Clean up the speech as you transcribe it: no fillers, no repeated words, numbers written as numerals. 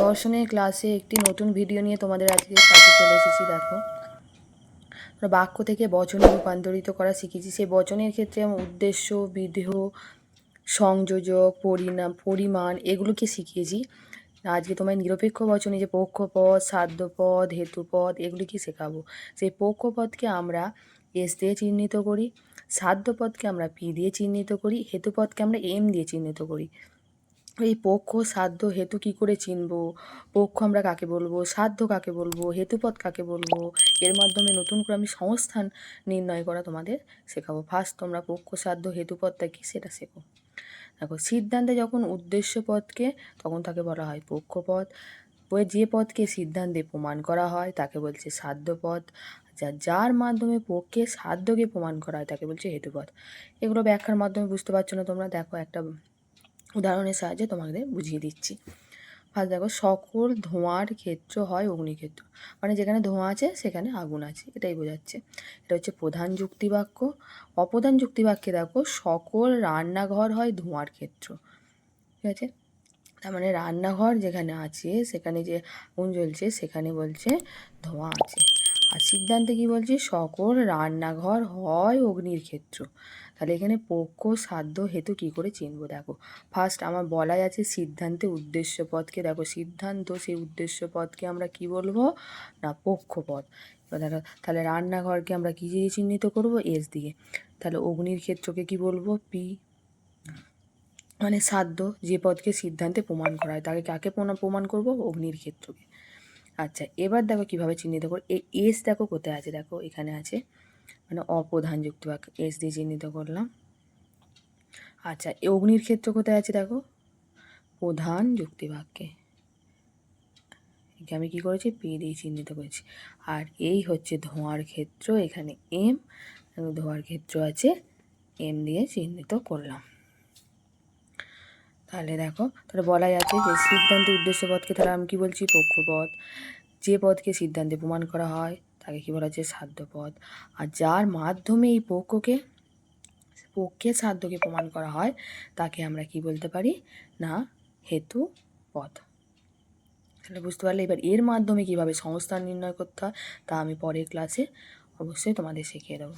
দর্শনের ক্লাসে একটি নতুন ভিডিও নিয়ে তোমাদের আজকে কাছে চলে এসেছি। দেখো, বাক্য থেকে বচনে রূপান্তরিত করা শিখেছি। সেই বচনের ক্ষেত্রে আমি উদ্দেশ্য, বিধেয়, সংযোজক, পরিমাণ এগুলোকে শিখিয়েছি। আজকে তোমায় নিরপেক্ষ বচনে যে পক্ষপদ, সাধ্যপদ, হেতুপদ এগুলিকে শেখাবো। সেই পক্ষপদকে আমরা এস দিয়ে চিহ্নিত করি, সাধ্যপদকে আমরা পি দিয়ে চিহ্নিত করি, হেতুপদকে আমরা এম দিয়ে চিহ্নিত করি। এই পক্ষ, সাধ্য, হেতু কি করে চিনব? পক্ষ আমরা কাকে বলবো, সাধ্য কাকে বলবো, হেতুপদ কাকে বলবো, এর মাধ্যমে নতুন করে আমি সংস্থান নির্ণয় করা তোমাদের শেখাবো। ফার্স্ট তোমরা পক্ষ, সাধ্য, হেতুপদটা কি সেটা শেখো। দেখো, সিদ্ধান্তে যখন উদ্দেশ্য পদকে, তখন তাকে বলা হয় পক্ষপদ। যে পদকে সিদ্ধান্তে প্রমাণ করা হয় তাকে বলছে সাধ্যপদ। যার মাধ্যমে পক্ষে সাধ্যকে প্রমাণ করা হয় তাকে বলছে হেতুপদ। এগুলো ব্যাখ্যার মাধ্যমে বুঝতে পারছো না তোমরা? দেখো, একটা উদাহরণের সাহায্যে তোমাদের বুঝিয়ে দিচ্ছি। ফার্স্ট দেখো, সকল ধোঁয়ার ক্ষেত্র হয় অগ্নিক্ষেত্র, মানে যেখানে ধোঁয়া আছে সেখানে আগুন আছে, এটাই বোঝাচ্ছে। এটা হচ্ছে প্রধান যুক্তিবাক্য। অপ্রধান যুক্তিবাক্যে দেখো, সকল রান্নাঘর হয় ধোঁয়ার ক্ষেত্র। ঠিক আছে, তার মানে রান্নাঘর যেখানে আছে সেখানে যে আগুন জ্বলছে সেখানে বলছে ধোঁয়া আছে। আর সিদ্ধান্তে কি বলছে, সকল রান্নাঘর হয় অগ্নির ক্ষেত্র। তাহলে এখানে পক্ষ, সাধ্য, হেতু কি করে চিনবো? দেখো, ফার্স্ট আমার বলাই আছে সিদ্ধান্তে উদ্দেশ্য পদকে। দেখো, সিদ্ধান্ত সেই উদ্দেশ্য পদকে আমরা কি বলবো না পক্ষপদ। এবার দেখো, তাহলে রান্নাঘরকে আমরা কি দিয়ে চিহ্নিত করবো? এস দিয়ে। তাহলে অগ্নির ক্ষেত্রকে কি বলবো? পি। মানে সাধ্য, যে পদকে সিদ্ধান্তে প্রমাণ করা হয় তাকে কাকে প্রমাণ করব? অগ্নির ক্ষেত্রকে। আচ্ছা, এবার দেখো কিভাবে চিহ্নিত করো। এই এস দেখো কোথায় আছে, দেখো এখানে আছে, মানে অপ্রধান যুক্তিবাক্য, এস দিয়ে চিহ্নিত করলাম। আচ্ছা, অগ্নির ক্ষেত্র কোথায় আছে, দেখো প্রধান যুক্তিবাক্যে, আমি কি করেছি? পি দিয়ে চিহ্নিত করেছি। আর এই হচ্ছে ধোঁয়ার ক্ষেত্র, এখানে এম, ধোঁয়ার ক্ষেত্র আছে এম দিয়ে চিহ্নিত করলাম। তাহলে দেখো, তাহলে বলাই আছে যে সিদ্ধান্তে উদ্দেশ্য পদকে, তাহলে আমি কি বলছি? পক্ষপদ। যে পদকে সিদ্ধান্তে প্রমাণ করা হয় তাকে কি বলা হচ্ছে? সাধ্যপদ। আর যার মাধ্যমে এই পক্ষে সাধ্যকে প্রমাণ করা হয় তাকে আমরা কি বলতে পারি না হেতু পদ। তাহলে বুঝতে পারলে? এবার এর মাধ্যমে কিভাবে সংস্থান নির্ণয় করতে হয় তা আমি পরের ক্লাসে অবশ্যই তোমাদের শিখিয়ে দেবো।